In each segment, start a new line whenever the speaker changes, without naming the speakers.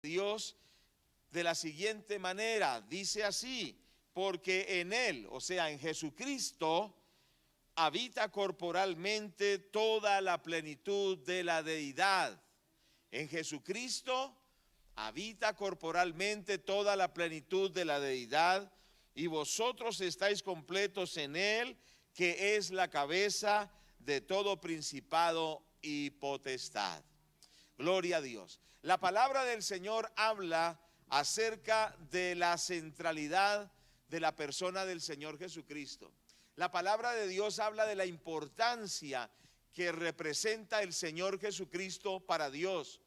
Dios de la siguiente manera, dice así: porque en Él, o sea, en Jesucristo, habita corporalmente toda la plenitud de la deidad. En Jesucristo habita corporalmente toda la plenitud de la deidad, y vosotros estáis completos en Él, que es la cabeza de todo principado y potestad. Gloria a Dios. La palabra del Señor habla acerca de la centralidad de la persona del Señor Jesucristo. La palabra de Dios habla de la importancia que representa el Señor Jesucristo para Dios,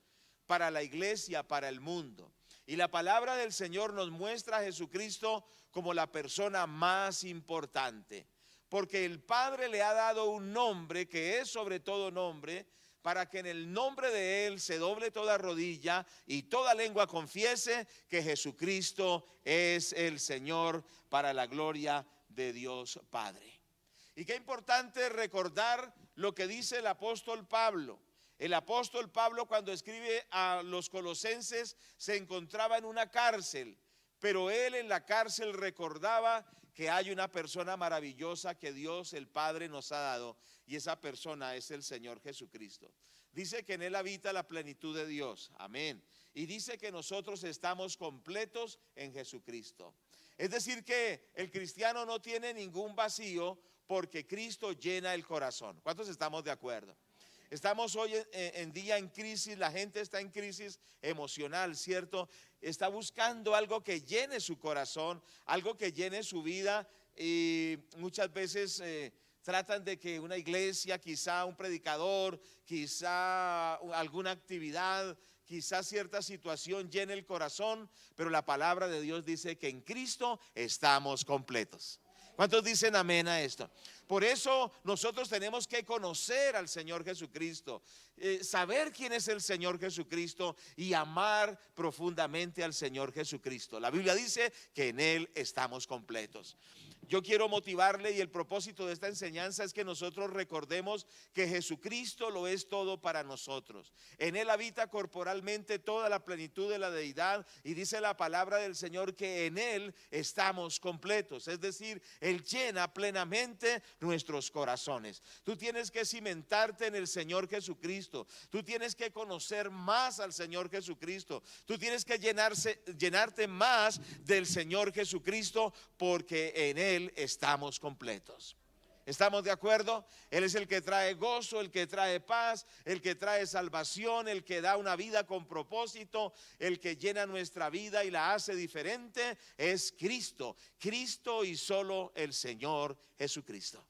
para la iglesia, para el mundo. Y la palabra del Señor nos muestra a Jesucristo como la persona más importante, porque el Padre le ha dado un nombre que es sobre todo nombre, para que en el nombre de Él se doble toda rodilla y toda lengua confiese que Jesucristo es el Señor, para la gloria de Dios Padre. Y qué importante recordar lo que dice el apóstol Pablo. El apóstol Pablo, cuando escribe a los colosenses, se encontraba en una cárcel, pero él en la cárcel recordaba que hay una persona maravillosa que Dios el Padre nos ha dado, y esa persona es el Señor Jesucristo. Dice que en Él habita la plenitud de Dios, amén. Y dice que nosotros estamos completos en Jesucristo. Es decir, que el cristiano no tiene ningún vacío, porque Cristo llena el corazón. ¿Cuántos estamos de acuerdo? Estamos hoy en día en crisis, la gente está en crisis emocional, ¿cierto? Está buscando algo que llene su corazón, algo que llene su vida, y muchas veces tratan de que una iglesia, quizá un predicador, quizá alguna actividad, quizá cierta situación llene el corazón, pero la palabra de Dios dice que en Cristo estamos completos. ¿Cuántos dicen amén a esto? Por eso nosotros tenemos que conocer al Señor Jesucristo, saber quién es el Señor Jesucristo y amar profundamente al Señor Jesucristo. La Biblia dice que en Él estamos completos. Yo quiero motivarle, y el propósito de esta enseñanza es que nosotros recordemos que Jesucristo lo es todo para nosotros. En Él habita corporalmente toda la plenitud de la deidad, y dice la palabra del Señor que en Él estamos completos. Es decir, Él llena plenamente nuestros corazones. Tú tienes que cimentarte en el Señor Jesucristo. Tú tienes que conocer más al Señor Jesucristo. Tú tienes que llenarte más del Señor Jesucristo, porque en Él estamos completos. ¿Estamos de acuerdo? Él es el que trae gozo, el que trae paz, el que trae salvación, el que da una vida con propósito, el que llena nuestra vida y la hace diferente. Es Cristo, Cristo y solo el Señor Jesucristo.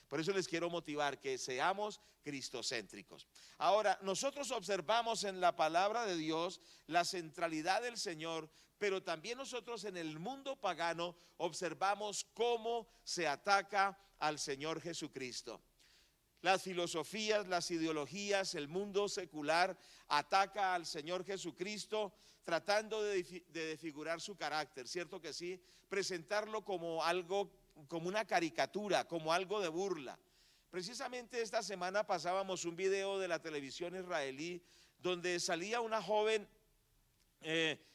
Por eso les quiero motivar que seamos cristocéntricos. Ahora, nosotros observamos en la palabra de Dios la centralidad del Señor, pero también nosotros en el mundo pagano observamos cómo se ataca al Señor Jesucristo. Las filosofías, las ideologías, el mundo secular ataca al Señor Jesucristo tratando de desfigurar su carácter, ¿cierto que sí? Presentarlo como algo, como una caricatura, como algo de burla. Precisamente esta semana pasábamos un video de la televisión israelí donde salía una joven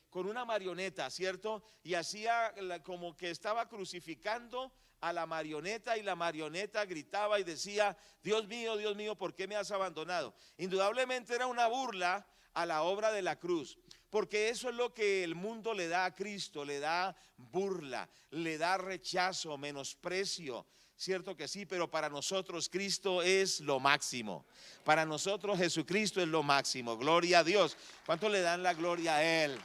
con una marioneta, ¿cierto? Y hacía como que estaba crucificando a la marioneta, y la marioneta gritaba y decía: Dios mío, ¿por qué me has abandonado? Indudablemente era una burla a la obra de la cruz, porque eso es lo que el mundo le da a Cristo, le da burla, le da rechazo, menosprecio. Cierto que sí, pero para nosotros Cristo es lo máximo. Para nosotros Jesucristo es lo máximo. Gloria a Dios. ¿Cuánto le dan la gloria a Él?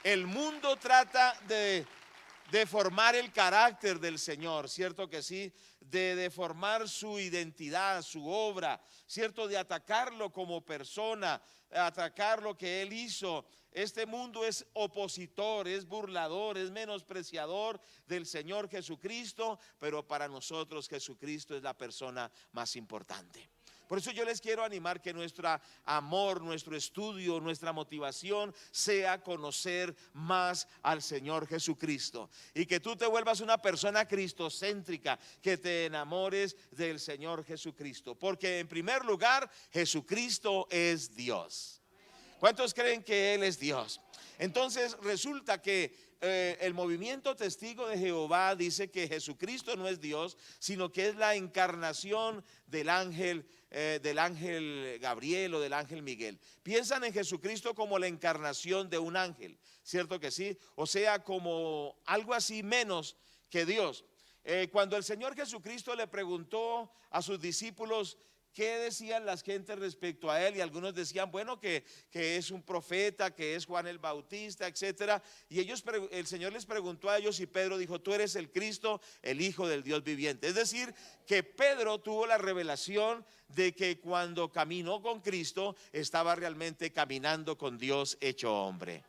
El mundo trata de deformar el carácter del Señor, ¿cierto que sí? De deformar su identidad, su obra, ¿cierto? De atacarlo como persona, atacar lo que Él hizo. Este mundo es opositor, es burlador, es menospreciador del Señor Jesucristo, pero para nosotros Jesucristo es la persona más importante. Por eso yo les quiero animar que nuestro amor, nuestro estudio, nuestra motivación sea conocer más al Señor Jesucristo, y que tú te vuelvas una persona cristocéntrica, que te enamores del Señor Jesucristo, porque en primer lugar Jesucristo es Dios. ¿Cuántos creen que Él es Dios? Entonces resulta que el movimiento Testigo de Jehová dice que Jesucristo no es Dios, sino que es la encarnación del ángel Gabriel o del ángel Miguel. Piensan en Jesucristo como la encarnación de un ángel, ¿cierto que sí? O sea, como algo así menos que Dios. Cuando el Señor Jesucristo le preguntó a sus discípulos qué decían las gentes respecto a él, y algunos decían, bueno, que es un profeta, que es Juan el Bautista, etcétera. Y el Señor les preguntó a ellos, y Pedro dijo, tú eres el Cristo, el Hijo del Dios viviente. Es decir, que Pedro tuvo la revelación de que cuando caminó con Cristo estaba realmente caminando con Dios hecho hombre.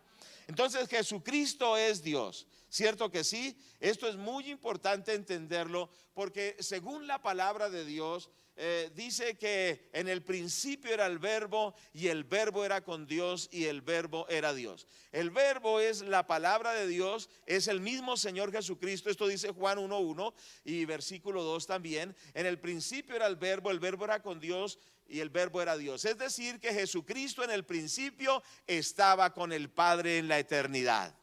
Entonces Jesucristo es Dios, ¿cierto que sí? Esto es muy importante entenderlo, porque según la palabra de Dios, dice que en el principio era el verbo, y el verbo era con Dios, y el verbo era Dios. El verbo es la palabra de Dios, es el mismo Señor Jesucristo. Esto dice Juan 1:1 y versículo 2 también. En el principio era el verbo era con Dios, y el verbo era Dios. Es decir, que Jesucristo en el principio estaba con el Padre en la eternidad.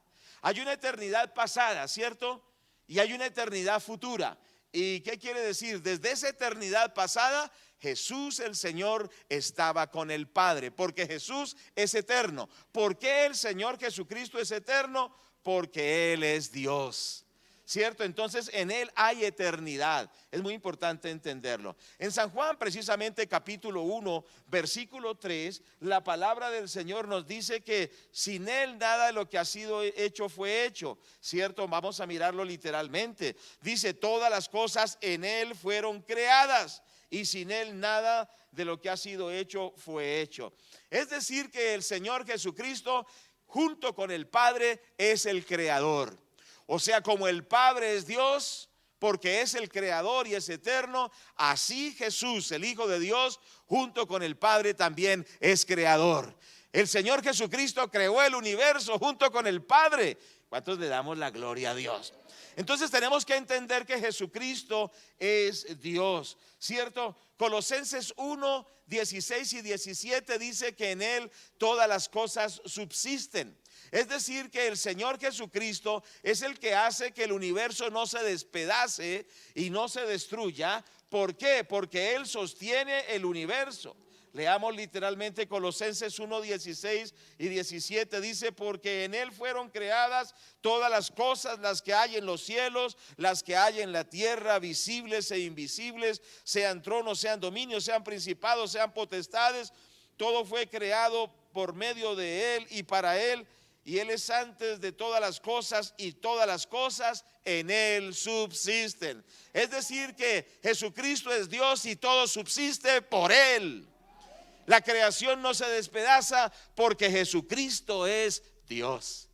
Hay una eternidad pasada, ¿cierto? Y hay una eternidad futura. ¿Y qué quiere decir? Desde esa eternidad pasada, Jesús el Señor estaba con el Padre, porque Jesús es eterno. ¿Por qué el Señor Jesucristo es eterno? Porque Él es Dios, ¿cierto? Entonces en Él hay eternidad. Es muy importante entenderlo. En San Juan, precisamente capítulo 1, versículo 3, la palabra del Señor nos dice que sin Él nada de lo que ha sido hecho fue hecho, ¿cierto? Vamos a mirarlo literalmente. Dice, todas las cosas en Él fueron creadas, y sin Él nada de lo que ha sido hecho fue hecho. Es decir, que el Señor Jesucristo, junto con el Padre, es el creador. O sea, como el Padre es Dios, porque es el creador y es eterno, así Jesús, el Hijo de Dios, junto con el Padre también es creador. El Señor Jesucristo creó el universo junto con el Padre. ¿Cuántos le damos la gloria a Dios? Entonces tenemos que entender que Jesucristo es Dios, ¿cierto? Colosenses 1, 16 y 17 dice que en Él todas las cosas subsisten. Es decir, que el Señor Jesucristo es el que hace que el universo no se despedace y no se destruya. ¿Por qué? Porque Él sostiene el universo. Leamos literalmente Colosenses 1, 16 y 17. Dice, porque en Él fueron creadas todas las cosas, las que hay en los cielos, las que hay en la tierra, visibles e invisibles, sean tronos, sean dominios, sean principados, sean potestades. Todo fue creado por medio de Él y para Él. Y Él es antes de todas las cosas, y todas las cosas en Él subsisten. Es decir, que Jesucristo es Dios y todo subsiste por Él. La creación no se despedaza porque Jesucristo es Dios.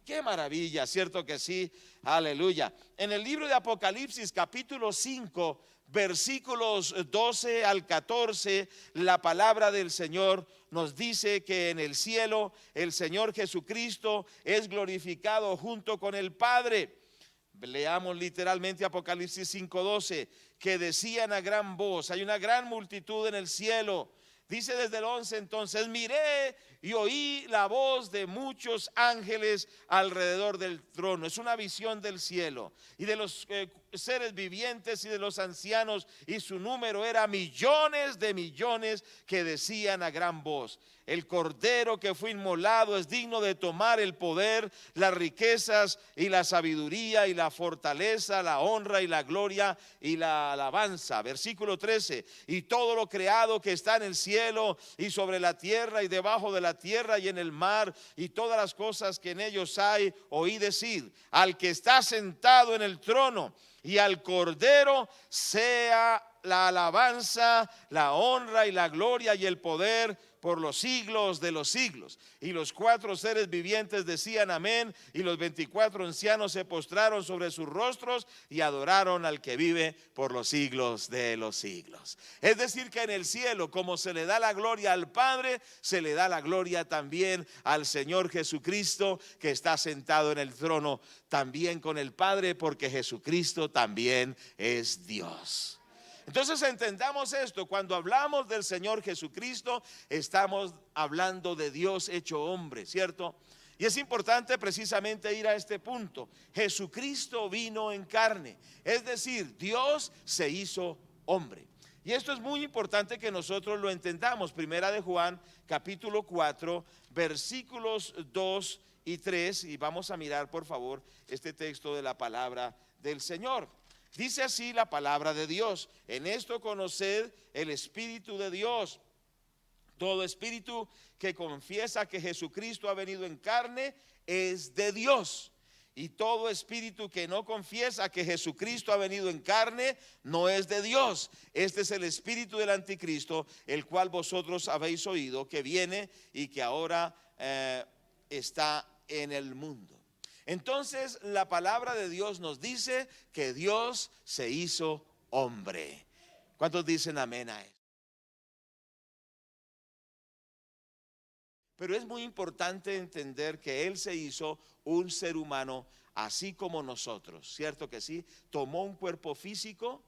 Qué maravilla, ¿cierto que sí? Aleluya. En el libro de Apocalipsis capítulo 5, versículos 12 al 14, la palabra del Señor nos dice que en el cielo el Señor Jesucristo es glorificado junto con el Padre. Leamos literalmente Apocalipsis 5:12, que decían a gran voz, hay una gran multitud en el cielo. Dice desde el 11 entonces, miré y oí la voz de muchos ángeles alrededor del trono. Es una visión del cielo y de los seres vivientes y de los ancianos, y su número era millones de millones, que decían a gran voz, el Cordero que fue inmolado es digno de tomar el poder, las riquezas y la sabiduría y la fortaleza, la honra y la gloria y la alabanza. Versículo 13, y todo lo creado que está en el cielo y sobre la tierra y debajo de la tierra y en el mar, y todas las cosas que en ellos hay, oí decir, al que está sentado en el trono y al Cordero sea la alabanza, la honra y la gloria y el poder por los siglos de los siglos. Y los 4 seres vivientes decían amén, y los 24 ancianos se postraron sobre sus rostros y adoraron al que vive por los siglos de los siglos. Es decir, que en el cielo, como se le da la gloria al Padre, se le da la gloria también al Señor Jesucristo, que está sentado en el trono también con el Padre, porque Jesucristo también es Dios. Entonces entendamos esto: cuando hablamos del Señor Jesucristo, estamos hablando de Dios hecho hombre, ¿cierto? Y es importante precisamente ir a este punto. Jesucristo vino en carne, es decir, Dios se hizo hombre. Y esto es muy importante que nosotros lo entendamos. Primera de Juan, capítulo 4, versículos 2 y 3. Y vamos a mirar, por favor, este texto de la palabra del Señor. Dice así la palabra de Dios: en esto conoced el Espíritu de Dios. Todo espíritu que confiesa que Jesucristo ha venido en carne es de Dios. Y todo espíritu que no confiesa que Jesucristo ha venido en carne no es de Dios. Este es el espíritu del anticristo, el cual vosotros habéis oído que viene y que ahora está en el mundo. Entonces la palabra de Dios nos dice que Dios se hizo hombre. ¿Cuántos dicen amén a eso? Pero es muy importante entender que Él se hizo un ser humano así como nosotros, ¿cierto que sí? Tomó un cuerpo físico,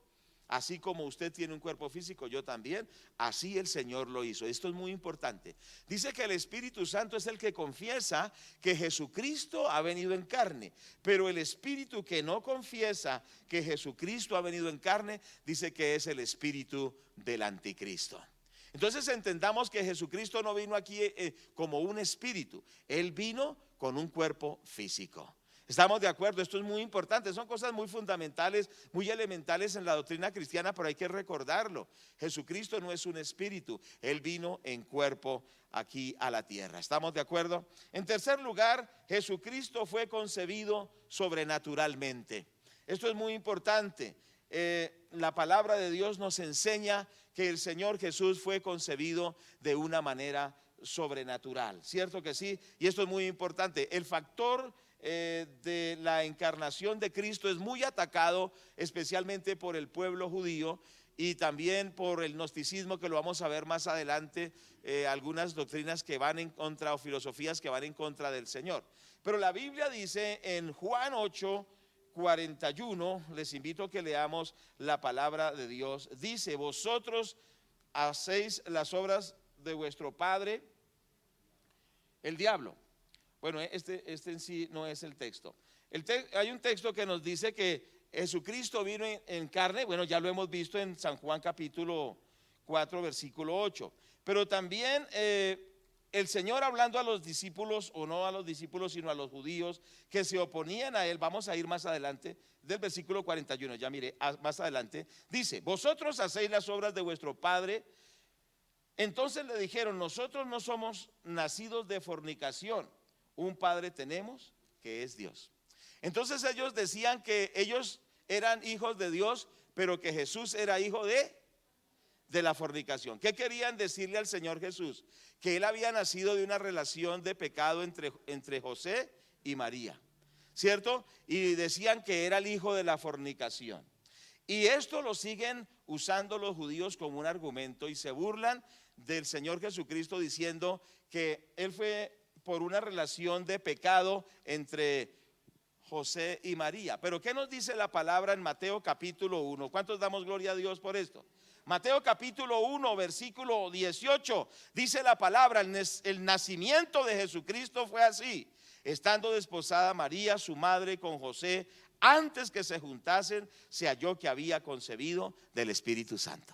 así como usted tiene un cuerpo físico, yo también, así el Señor lo hizo. Esto es muy importante. Dice que el Espíritu Santo es el que confiesa que Jesucristo ha venido en carne, pero el espíritu que no confiesa que Jesucristo ha venido en carne, dice que es el espíritu del anticristo. Entonces entendamos que Jesucristo no vino aquí como un espíritu, Él vino con un cuerpo físico. ¿Estamos de acuerdo? Esto es muy importante, son cosas muy fundamentales, muy elementales en la doctrina cristiana, pero hay que recordarlo. Jesucristo no es un espíritu, Él vino en cuerpo aquí a la tierra. ¿Estamos de acuerdo? En tercer lugar, Jesucristo fue concebido sobrenaturalmente. Esto es muy importante. La palabra de Dios nos enseña que el Señor Jesús fue concebido de una manera sobrenatural, ¿cierto que sí? Y esto es muy importante. El factor de la encarnación de Cristo es muy atacado, especialmente por el pueblo judío y también por el gnosticismo, que lo vamos a ver más adelante, algunas doctrinas que van en contra o filosofías que van en contra del Señor. Pero la Biblia dice en Juan 8:41, les invito a que leamos la palabra de Dios. Dice: vosotros hacéis las obras de vuestro padre, el diablo. Bueno, este en sí no es el texto. Hay un texto que nos dice que Jesucristo vino en carne. Bueno, ya lo hemos visto en San Juan capítulo 4, versículo 8. Pero también el Señor, hablando a los discípulos, o no a los discípulos, sino a los judíos que se oponían a Él, vamos a ir más adelante, del versículo 41, ya mire, más adelante, dice: vosotros hacéis las obras de vuestro padre. Entonces le dijeron: nosotros no somos nacidos de fornicación, un padre tenemos, que es Dios. Entonces ellos decían que ellos eran hijos de Dios, pero que Jesús era hijo de la fornicación. ¿Qué querían decirle al Señor Jesús? Que Él había nacido de una relación de pecado entre José y María, ¿cierto? Y decían que era el hijo de la fornicación. Y esto lo siguen usando los judíos como un argumento y se burlan del Señor Jesucristo, diciendo que Él fue por una relación de pecado entre José y María. Pero ¿qué nos dice la palabra en Mateo capítulo 1? ¿Cuántos damos gloria a Dios por esto? Mateo capítulo 1, versículo 18, dice la palabra: el nacimiento de Jesucristo fue así: estando desposada María, su madre, con José, antes que se juntasen, se halló que había concebido del Espíritu Santo.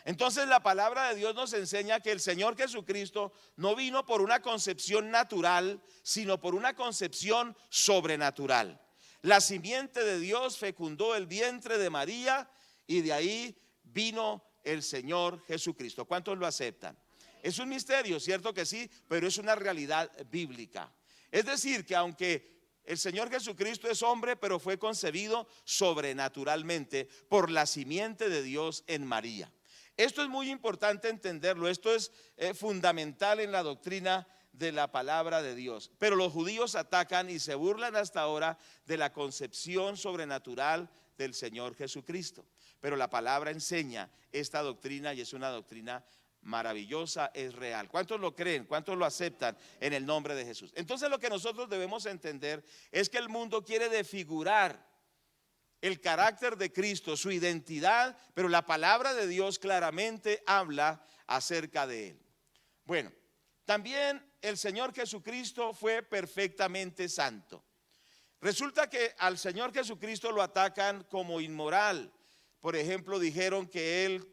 Entonces la palabra de Dios nos enseña que el Señor Jesucristo no vino por una concepción natural, sino por una concepción sobrenatural. La simiente de Dios fecundó el vientre de María y de ahí vino el Señor Jesucristo. ¿Cuántos lo aceptan? Es un misterio, cierto que sí, pero es una realidad bíblica. Es decir, que aunque el Señor Jesucristo es hombre, pero fue concebido sobrenaturalmente por la simiente de Dios en María. Esto es muy importante entenderlo. Esto es fundamental en la doctrina de la palabra de Dios. Pero los judíos atacan y se burlan hasta ahora de la concepción sobrenatural del Señor Jesucristo. Pero la palabra enseña esta doctrina y es una doctrina maravillosa, es real. ¿Cuántos lo creen? ¿Cuántos lo aceptan en el nombre de Jesús? Entonces lo que nosotros debemos entender es que el mundo quiere desfigurar el carácter de Cristo, su identidad, pero la palabra de Dios claramente habla acerca de Él. Bueno, también el Señor Jesucristo fue perfectamente santo. Resulta que al Señor Jesucristo lo atacan como inmoral. Por ejemplo, dijeron que él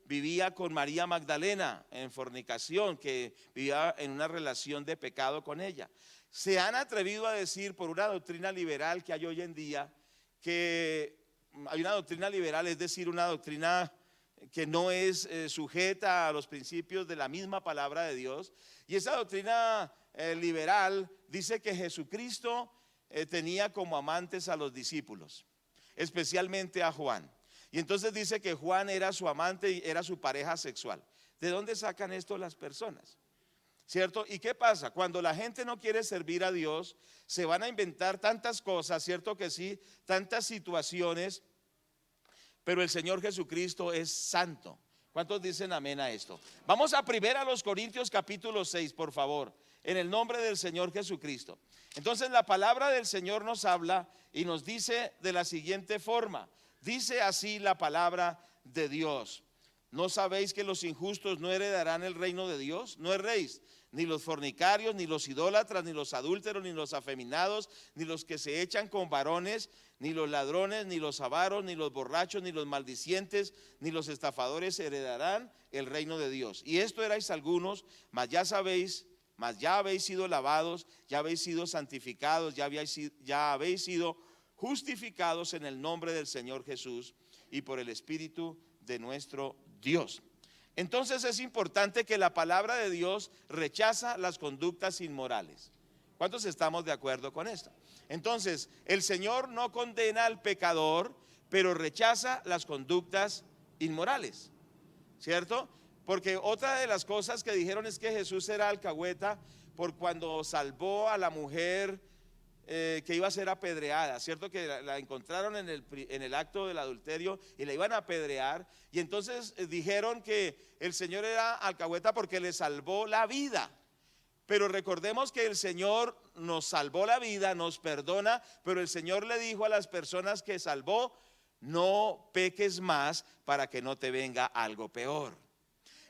vivía con María Magdalena en fornicación, que vivía en una relación de pecado con ella. Se han atrevido a decir por una doctrina liberal que hay hoy en día, que hay una doctrina liberal, es decir, una doctrina que no es sujeta a los principios de la misma palabra de Dios. Y esa doctrina liberal dice que Jesucristo tenía como amantes a los discípulos, especialmente a Juan. Y entonces dice que Juan era su amante y era su pareja sexual. ¿De dónde sacan esto las personas? ¿Cierto? ¿Y qué pasa? Cuando la gente no quiere servir a Dios, se van a inventar tantas cosas, ¿cierto que sí? Tantas situaciones, pero el Señor Jesucristo es santo. ¿Cuántos dicen amén a esto? Vamos a 1 Corintios capítulo 6, por favor, en el nombre del Señor Jesucristo. Entonces la palabra del Señor nos habla y nos dice de la siguiente forma. Dice así la palabra de Dios: ¿no sabéis que los injustos no heredarán el reino de Dios? No erréis, ni los fornicarios, ni los idólatras, ni los adúlteros, ni los afeminados, ni los que se echan con varones, ni los ladrones, ni los avaros, ni los borrachos, ni los maldicientes, ni los estafadores heredarán el reino de Dios. Y esto erais algunos, mas ya habéis sido lavados, ya habéis sido santificados, ya habéis sido justificados en el nombre del Señor Jesús y por el Espíritu de nuestro Dios. Entonces es importante que la palabra de Dios rechaza las conductas inmorales. ¿Cuántos estamos de acuerdo con esto? Entonces el Señor no condena al pecador, pero rechaza las conductas inmorales, ¿cierto? Porque otra de las cosas que dijeron es que Jesús era alcahueta por cuando salvó a la mujer que iba a ser apedreada, ¿cierto? Que la encontraron en el acto del adulterio y la iban a apedrear. Y entonces dijeron que el Señor era alcahueta porque le salvó la vida. Pero recordemos que el Señor nos salvó la vida, nos perdona, pero el Señor le dijo a las personas que salvó: no peques más para que no te venga algo peor.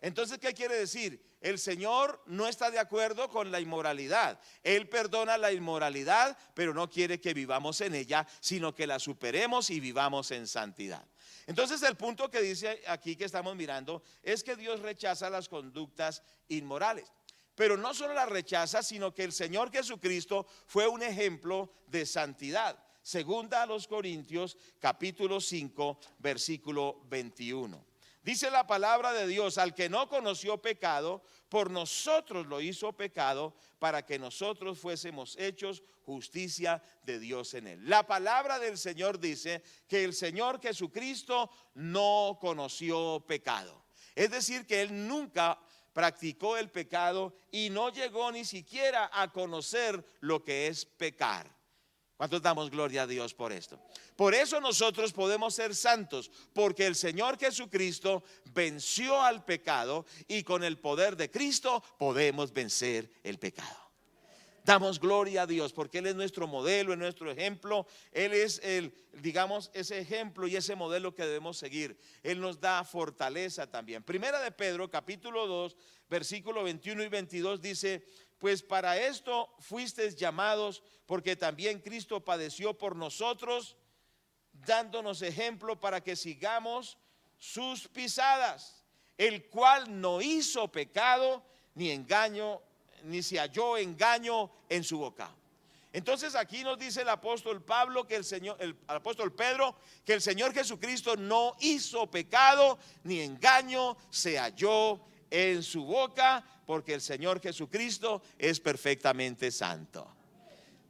Entonces, ¿qué quiere decir? El Señor no está de acuerdo con la inmoralidad. Él perdona la inmoralidad, pero no quiere que vivamos en ella, sino que la superemos y vivamos en santidad. Entonces el punto que dice aquí que estamos mirando es que Dios rechaza las conductas inmorales. Pero no solo las rechaza, sino que el Señor Jesucristo fue un ejemplo de santidad. Segunda a los Corintios capítulo 5 versículo 21. Dice la palabra de Dios: al que no conoció pecado, por nosotros lo hizo pecado, para que nosotros fuésemos hechos justicia de Dios en él. La palabra del Señor dice que el Señor Jesucristo no conoció pecado. Es decir, que él nunca practicó el pecado y no llegó ni siquiera a conocer lo que es pecar. ¿Cuántos damos gloria a Dios por esto? Por eso nosotros podemos ser santos, porque el Señor Jesucristo venció al pecado y con el poder de Cristo podemos vencer el pecado. Damos gloria a Dios porque Él es nuestro modelo, es nuestro ejemplo. Él es ese ejemplo y ese modelo que debemos seguir. Él nos da fortaleza también. Primera de Pedro capítulo 2 versículo 21 y 22 dice: pues para esto fuisteis llamados, porque también Cristo padeció por nosotros, dándonos ejemplo para que sigamos sus pisadas, el cual no hizo pecado ni engaño, ni se halló engaño en su boca. Entonces aquí nos dice el apóstol Pablo que el apóstol Pedro, que el Señor Jesucristo no hizo pecado ni engaño se halló en su boca, porque el Señor Jesucristo es perfectamente santo.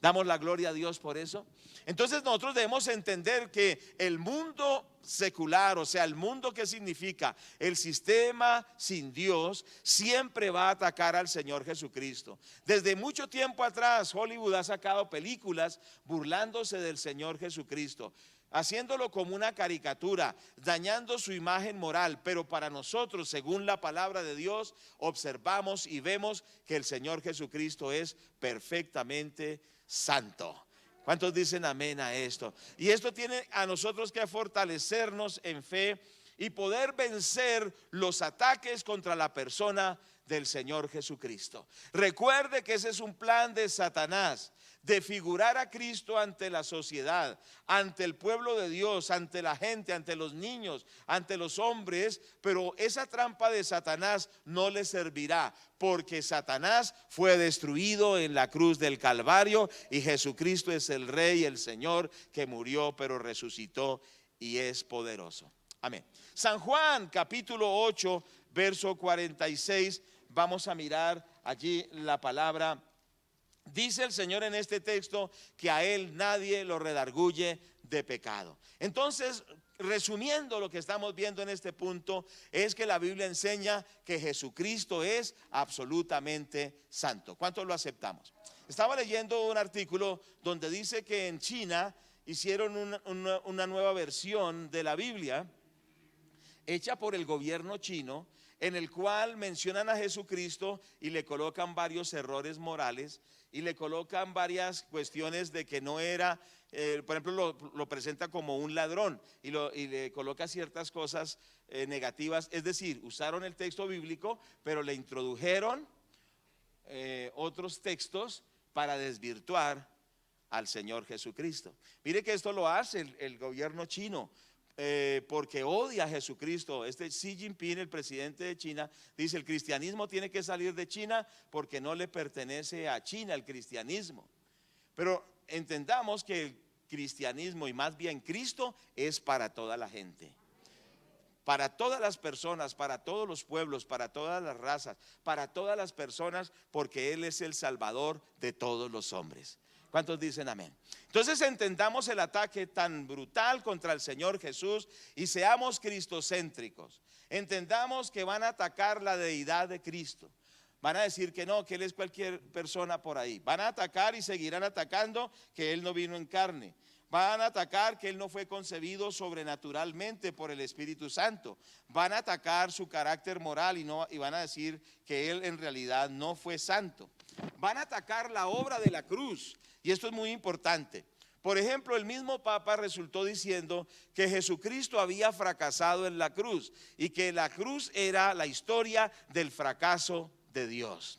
Damos la gloria a Dios por eso. Entonces nosotros debemos entender que el mundo secular, o sea, el mundo que significa el sistema sin Dios, siempre va a atacar al Señor Jesucristo. Desde mucho tiempo atrás Hollywood ha sacado películas burlándose del Señor Jesucristo, haciéndolo como una caricatura, dañando su imagen moral. Pero para nosotros, según la palabra de Dios, observamos y vemos que el Señor Jesucristo es perfectamente santo. ¿Cuántos dicen amén a esto? Y esto tiene a nosotros que fortalecernos en fe y poder vencer los ataques contra la persona del Señor Jesucristo. Recuerde que ese es un plan de Satanás, de figurar a Cristo ante la sociedad, ante el pueblo de Dios, ante la gente, ante los niños, ante los hombres. Pero esa trampa de Satanás no le servirá, porque Satanás fue destruido en la cruz del Calvario y Jesucristo es el Rey, el Señor, que murió pero resucitó y es poderoso. Amén. San Juan capítulo 8 verso 46, vamos a mirar allí la palabra. Dice el Señor en este texto que a Él nadie lo redarguye de pecado. Entonces, resumiendo lo que estamos viendo en este punto, es que la Biblia enseña que Jesucristo es absolutamente santo. ¿Cuántos lo aceptamos? Estaba leyendo un artículo donde dice que en China hicieron una nueva versión de la Biblia hecha por el gobierno chino, en el cual mencionan a Jesucristo y le colocan varios errores morales y le colocan varias cuestiones de que no era, por ejemplo, lo presenta como un ladrón y le coloca ciertas cosas negativas. Es decir, usaron el texto bíblico, pero le introdujeron otros textos para desvirtuar al Señor Jesucristo. Mire que esto lo hace el gobierno chino, porque odia a Jesucristo. Xi Jinping, el presidente de China, dice: el cristianismo tiene que salir de China porque no le pertenece a China el cristianismo. Pero entendamos que el cristianismo, y más bien Cristo, es para toda la gente, para todas las personas, para todos los pueblos, para todas las razas, para todas las personas, porque Él es el Salvador de todos los hombres. ¿Cuántos dicen amén? Entonces entendamos el ataque tan brutal contra el Señor Jesús y seamos cristocéntricos. Entendamos que van a atacar la deidad de Cristo. Van a decir que no, que Él es cualquier persona por ahí. Van a atacar y seguirán atacando que Él no vino en carne. Van a atacar que Él no fue concebido sobrenaturalmente por el Espíritu Santo. Van a atacar su carácter moral y van a decir que Él en realidad no fue santo. Van a atacar la obra de la cruz. Y esto es muy importante. Por ejemplo, el mismo Papa resultó diciendo que Jesucristo había fracasado en la cruz y que la cruz era la historia del fracaso de Dios.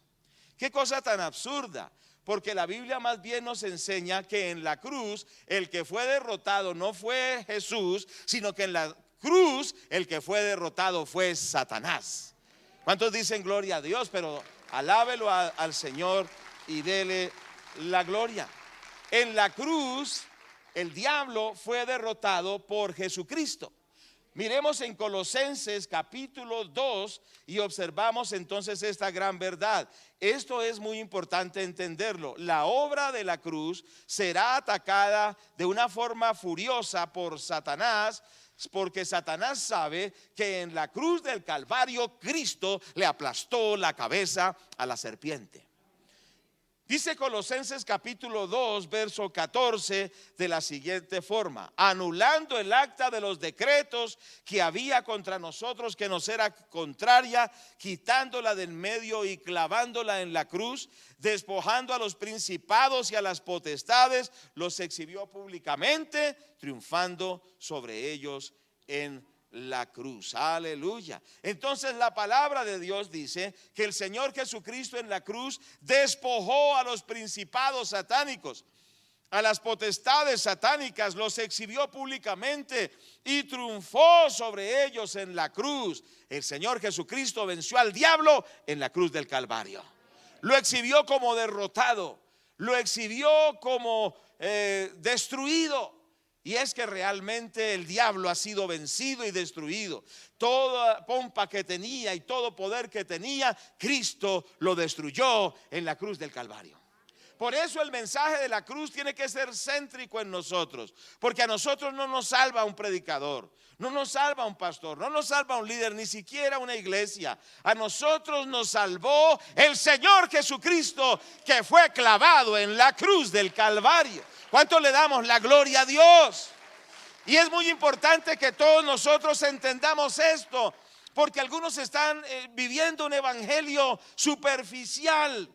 Qué cosa tan absurda, porque la Biblia más bien nos enseña que en la cruz el que fue derrotado no fue Jesús, sino que en la cruz el que fue derrotado fue Satanás. ¿Cuántos dicen gloria a Dios? Pero alábelo al Señor y dele la gloria. En la cruz el diablo fue derrotado por Jesucristo. Miremos en Colosenses capítulo 2 y observamos entonces esta gran verdad. Esto es muy importante entenderlo. La obra de la cruz será atacada de una forma furiosa por Satanás, porque Satanás sabe que en la cruz del Calvario Cristo le aplastó la cabeza a la serpiente. Dice Colosenses capítulo 2 verso 14 de la siguiente forma: anulando el acta de los decretos que había contra nosotros, que nos era contraria, quitándola del medio y clavándola en la cruz, despojando a los principados y a las potestades, los exhibió públicamente, triunfando sobre ellos en la cruz. Aleluya. Entonces la palabra de Dios dice que el Señor Jesucristo en la cruz despojó a los principados satánicos, a las potestades satánicas, los exhibió públicamente y triunfó sobre ellos en la cruz. El Señor Jesucristo venció al diablo en la cruz del Calvario. Lo exhibió como derrotado, lo exhibió como destruido. Y es que realmente el diablo ha sido vencido y destruido. Toda pompa que tenía y todo poder que tenía, Cristo lo destruyó en la cruz del Calvario. Por eso el mensaje de la cruz tiene que ser céntrico en nosotros, porque a nosotros no nos salva un predicador, no nos salva un pastor, no nos salva un líder, ni siquiera una iglesia. A nosotros nos salvó el Señor Jesucristo, que fue clavado en la cruz del Calvario. ¿Cuánto le damos la gloria a Dios? Y es muy importante que todos nosotros entendamos esto, porque algunos están viviendo un evangelio superficial.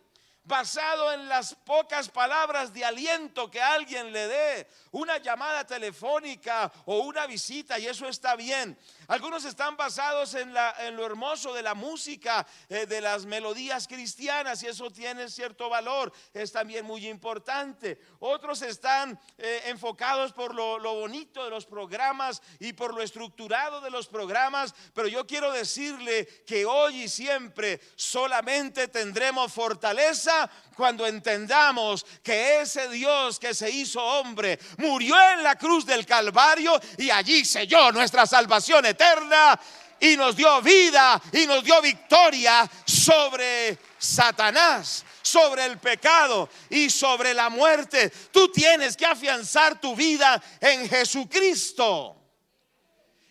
basado en las pocas palabras de aliento que alguien le dé, una llamada telefónica o una visita, y eso está bien. Algunos están basados en lo hermoso de la música, de las melodías cristianas, y eso tiene cierto valor, es también muy importante. Otros están enfocados por lo bonito de los programas y por lo estructurado de los programas, pero yo quiero decirle que hoy y siempre solamente tendremos fortaleza cuando entendamos que ese Dios que se hizo hombre murió en la cruz del Calvario y allí selló nuestra salvación eterna y nos dio vida y nos dio victoria sobre Satanás, sobre el pecado y sobre la muerte. Tú tienes que afianzar tu vida en Jesucristo.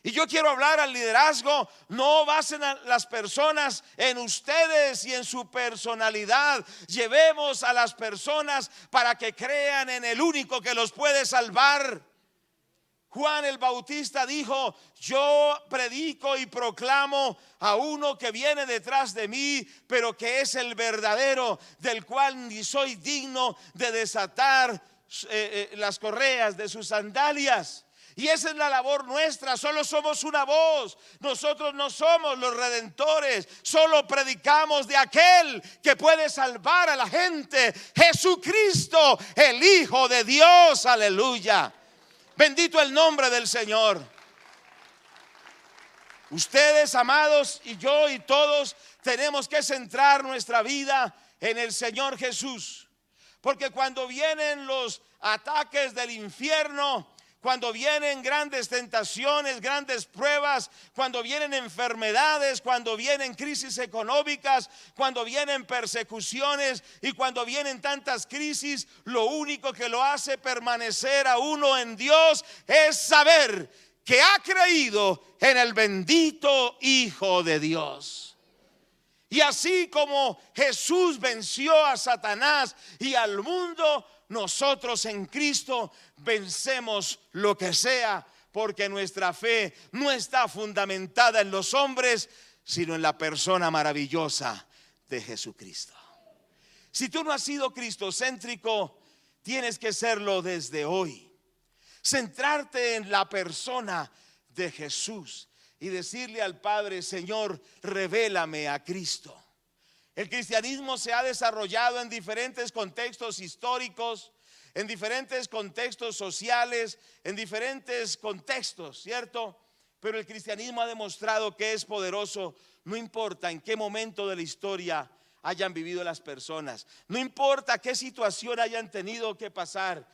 Y yo quiero hablar al liderazgo. No basen a las personas en ustedes y en su personalidad. Llevemos a las personas para que crean en el único que los puede salvar. Juan el Bautista dijo: yo predico y proclamo a uno que viene detrás de mí, pero que es el verdadero, del cual ni soy digno de desatar las correas de sus sandalias. Y esa es la labor nuestra. Solo somos una voz. Nosotros no somos los redentores. Solo predicamos de aquel que puede salvar a la gente: Jesucristo, el Hijo de Dios. Aleluya. Bendito el nombre del Señor. Ustedes, amados, y yo y todos tenemos que centrar nuestra vida en el Señor Jesús. Porque cuando vienen los ataques del infierno, cuando vienen grandes tentaciones, grandes pruebas, cuando vienen enfermedades, cuando vienen crisis económicas, cuando vienen persecuciones y cuando vienen tantas crisis, lo único que lo hace permanecer a uno en Dios es saber que ha creído en el bendito Hijo de Dios. Y así como Jesús venció a Satanás y al mundo, nosotros en Cristo vencemos lo que sea, porque nuestra fe no está fundamentada en los hombres, sino en la persona maravillosa de Jesucristo. Si tú no has sido cristocéntrico, tienes que serlo desde hoy. Centrarte en la persona de Jesús y decirle al Padre: Señor, revélame a Cristo. El cristianismo se ha desarrollado en diferentes contextos históricos, en diferentes contextos sociales, en diferentes contextos, ¿cierto? Pero el cristianismo ha demostrado que es poderoso, no importa en qué momento de la historia hayan vivido las personas, no importa qué situación hayan tenido que pasar.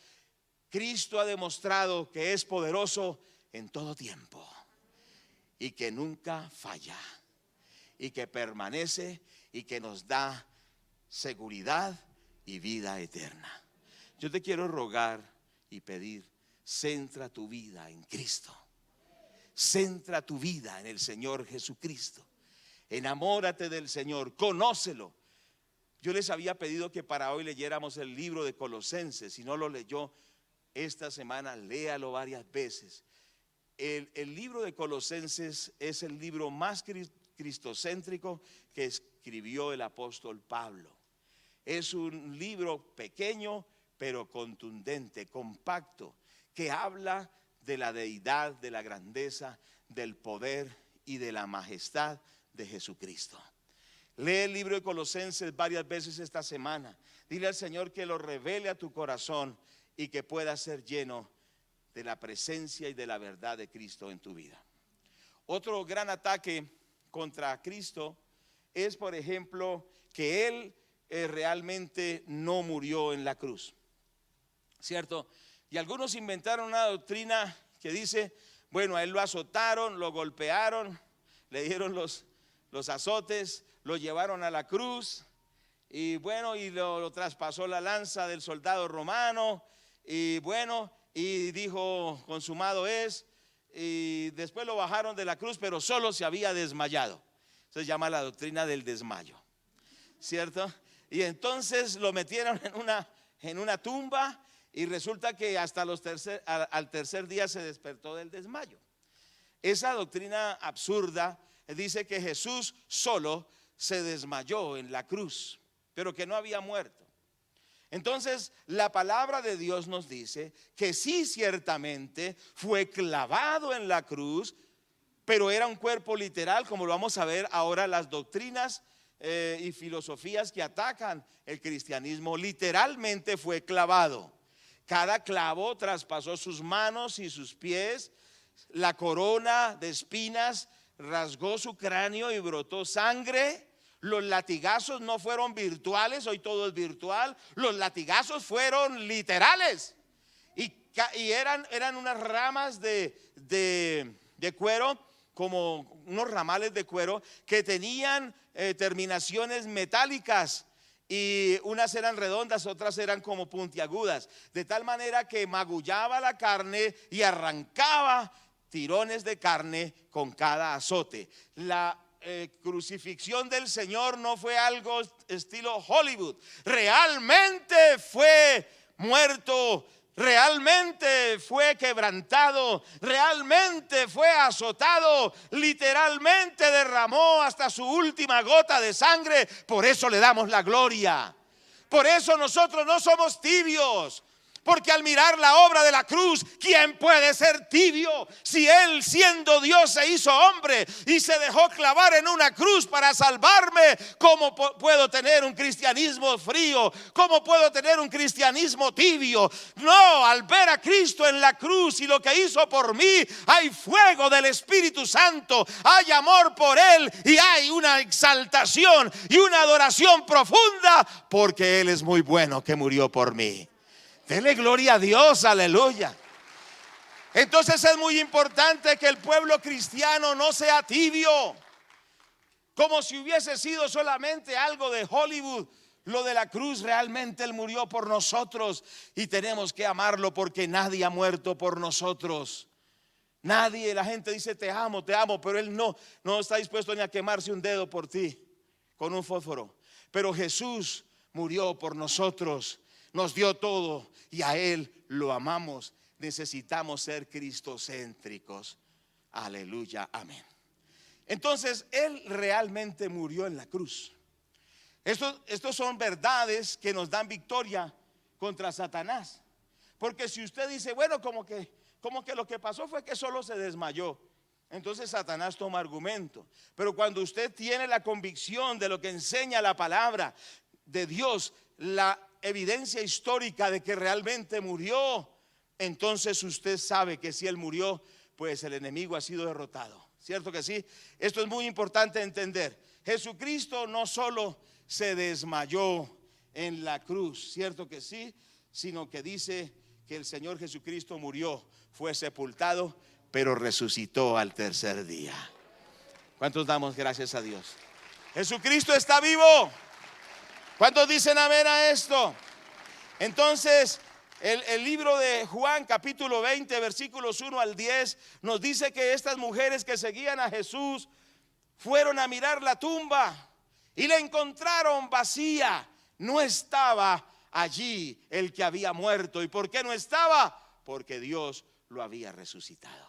Cristo ha demostrado que es poderoso en todo tiempo y que nunca falla y que permanece y que nos da seguridad y vida eterna. Yo te quiero rogar y pedir: centra tu vida en Cristo. Centra tu vida en el Señor Jesucristo. Enamórate del Señor, conócelo. Yo les había pedido que para hoy leyéramos el libro de Colosenses. Si no lo leyó esta semana, léalo varias veces. El libro de Colosenses es el libro más cristocéntrico que escribió el apóstol Pablo. Es un libro pequeño pero contundente, compacto, que habla de la deidad, de la grandeza, del poder y de la majestad de Jesucristo. Lee el libro de Colosenses varias veces esta semana. Dile al Señor que lo revele a tu corazón y que pueda ser lleno de la presencia y de la verdad de Cristo en tu vida. Otro gran ataque contra Cristo es, por ejemplo, que Él realmente no murió en la cruz, ¿cierto? Y algunos inventaron una doctrina que dice: bueno, a Él lo azotaron, lo golpearon, le dieron los azotes, lo llevaron a la cruz y bueno, y lo traspasó la lanza del soldado romano y bueno, y dijo: consumado es. Y después lo bajaron de la cruz, pero solo se había desmayado. Se llama la doctrina del desmayo, ¿cierto? Y entonces lo metieron en una tumba y resulta que hasta al tercer día se despertó del desmayo. Esa doctrina absurda dice que Jesús solo se desmayó en la cruz. pero que no había muerto. Entonces la palabra de Dios nos dice que sí, ciertamente fue clavado en la cruz, pero era un cuerpo literal, como lo vamos a ver ahora. Las doctrinas y filosofías que atacan el cristianismo, literalmente fue clavado. Cada clavo traspasó sus manos y sus pies, la corona de espinas rasgó su cráneo y brotó sangre. Los latigazos no fueron virtuales, hoy todo es virtual. Los latigazos fueron literales y eran unas ramas de cuero, como unos ramales de cuero que tenían terminaciones metálicas, y unas eran redondas, otras eran como puntiagudas, de tal manera que magullaba la carne y arrancaba tirones de carne con cada azote. La crucifixión del Señor no fue algo estilo Hollywood, realmente fue muerto, realmente fue quebrantado, realmente fue azotado, literalmente derramó hasta su última gota de sangre. Por eso le damos la gloria. Por eso nosotros no somos tibios, porque al mirar la obra de la cruz, ¿quién puede ser tibio? Si Él, siendo Dios, se hizo hombre y se dejó clavar en una cruz para salvarme, ¿cómo puedo tener un cristianismo frío? ¿Cómo puedo tener un cristianismo tibio? No, al ver a Cristo en la cruz y lo que hizo por mí, hay fuego del Espíritu Santo, hay amor por Él y hay una exaltación y una adoración profunda, porque Él es muy bueno que murió por mí. Dele gloria a Dios, aleluya. Entonces es muy importante que el pueblo cristiano no sea tibio, como si hubiese sido solamente algo de Hollywood. Lo de la cruz, realmente Él murió por nosotros y tenemos que amarlo, porque nadie ha muerto por nosotros. Nadie. La gente dice te amo, pero Él no está dispuesto ni a quemarse un dedo por ti con un fósforo. Pero Jesús murió por nosotros, nos dio todo y a Él lo amamos. Necesitamos ser cristocéntricos. Aleluya, amén. Entonces Él realmente murió en la cruz. Estos son verdades que nos dan victoria contra Satanás. Porque si usted dice, bueno, como que lo que pasó fue que solo se desmayó, entonces Satanás toma argumento. Pero cuando usted tiene la convicción de lo que enseña la palabra de Dios, la evidencia histórica de que realmente murió, entonces usted sabe que si Él murió, pues el enemigo ha sido derrotado. ¿Cierto que sí? Esto es muy importante entender. Jesucristo no solo se desmayó en la cruz, ¿cierto que sí? Sino que dice que el Señor Jesucristo murió, fue sepultado, pero resucitó al tercer día. ¿Cuántos damos gracias a Dios? Jesucristo está vivo. ¿Cuántos dicen amén a esto? Entonces el libro de Juan capítulo 20 versículos 1 al 10 nos dice que estas mujeres que seguían a Jesús fueron a mirar la tumba y la encontraron vacía. No estaba allí el que había muerto. ¿Y por qué no estaba? Porque Dios lo había resucitado.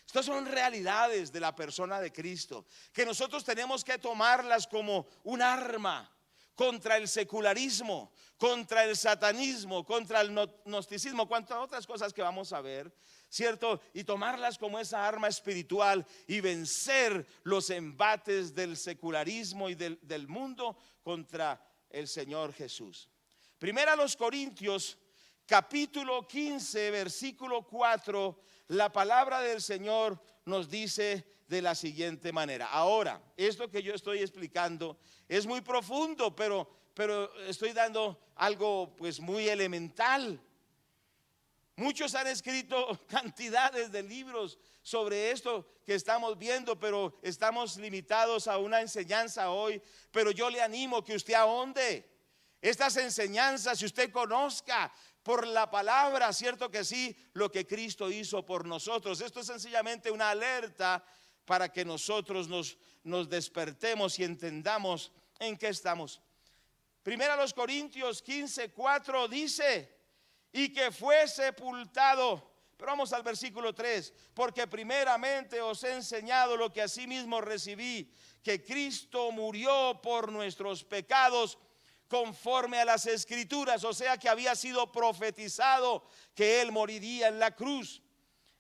Estas son realidades de la persona de Cristo, que nosotros tenemos que tomarlas como un arma contra el secularismo, contra el satanismo, contra el gnosticismo, cuantas otras cosas que vamos a ver, ¿cierto? Y tomarlas como esa arma espiritual y vencer los embates del secularismo y del mundo contra el Señor Jesús. Primera a los Corintios capítulo 15 versículo 4, la palabra del Señor nos dice de la siguiente manera. Ahora, esto que yo estoy explicando es muy profundo, pero estoy dando algo pues muy elemental. Muchos han escrito cantidades de libros sobre esto que estamos viendo, pero estamos limitados a una enseñanza hoy. Pero yo le animo que usted ahonde estas enseñanzas, si usted conozca por la palabra, cierto que sí, lo que Cristo hizo por nosotros. Esto es sencillamente una alerta para que nosotros nos despertemos y entendamos en qué estamos. Primera a los Corintios 15:4 dice: y que fue sepultado. Pero vamos al versículo 3. Porque primeramente os he enseñado lo que asimismo recibí, que Cristo murió por nuestros pecados conforme a las escrituras, o sea que había sido profetizado que él moriría en la cruz.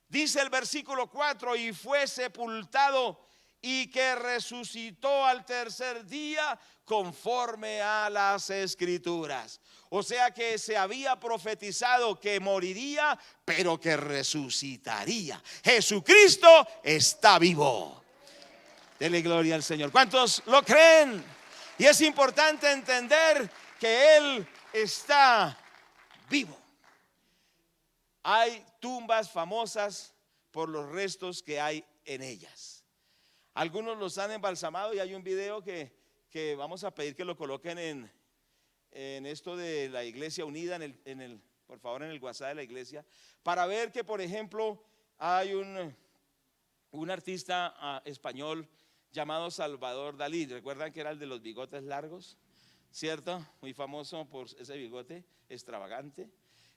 Dice el versículo 4, y fue sepultado y que resucitó al tercer día conforme a las escrituras. O sea que se había profetizado que moriría, pero que resucitaría. Jesucristo está vivo. Dele gloria al Señor. ¿Cuántos lo creen? Y es importante entender que Él está vivo. Hay tumbas famosas por los restos que hay en ellas. Algunos los han embalsamado y hay un video que vamos a pedir que lo coloquen en esto de la Iglesia Unida, por favor, en el WhatsApp de la iglesia, para ver que, por ejemplo, hay un artista español llamado Salvador Dalí. ¿Recuerdan que era el de los bigotes largos? ¿Cierto? Muy famoso por ese bigote extravagante.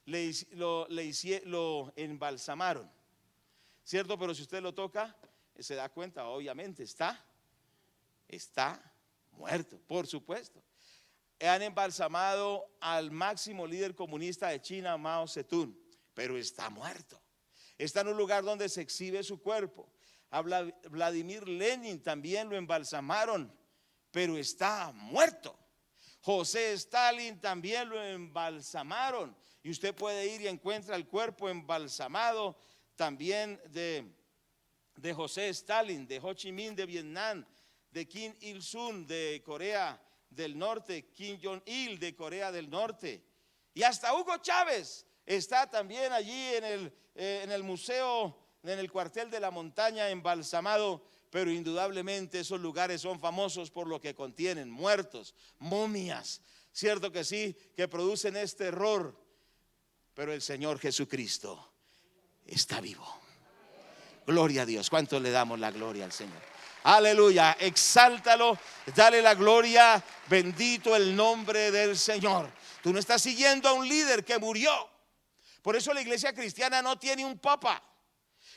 Lo embalsamaron, ¿cierto? Pero si usted lo toca, se da cuenta, obviamente, está muerto, por supuesto. Han embalsamado al máximo líder comunista de China, Mao Zedong, pero está muerto. Está en un lugar donde se exhibe su cuerpo. A Vladimir Lenin también lo embalsamaron, pero está muerto. José Stalin también lo embalsamaron, y usted puede ir y encuentra el cuerpo embalsamado también de José Stalin, de Ho Chi Minh de Vietnam, de Kim Il-sung de Corea del Norte, Kim Jong-il de Corea del Norte, y hasta Hugo Chávez está también allí en el museo, en el cuartel de la montaña, embalsamado. Pero indudablemente esos lugares son famosos por lo que contienen: muertos, momias, cierto que sí, que producen este error. Pero el Señor Jesucristo está vivo. Gloria a Dios. ¿Cuánto le damos la gloria al Señor? Aleluya, exáltalo, dale la gloria. Bendito el nombre del Señor. Tú no estás siguiendo a un líder que murió. Por eso la iglesia cristiana no tiene un papa.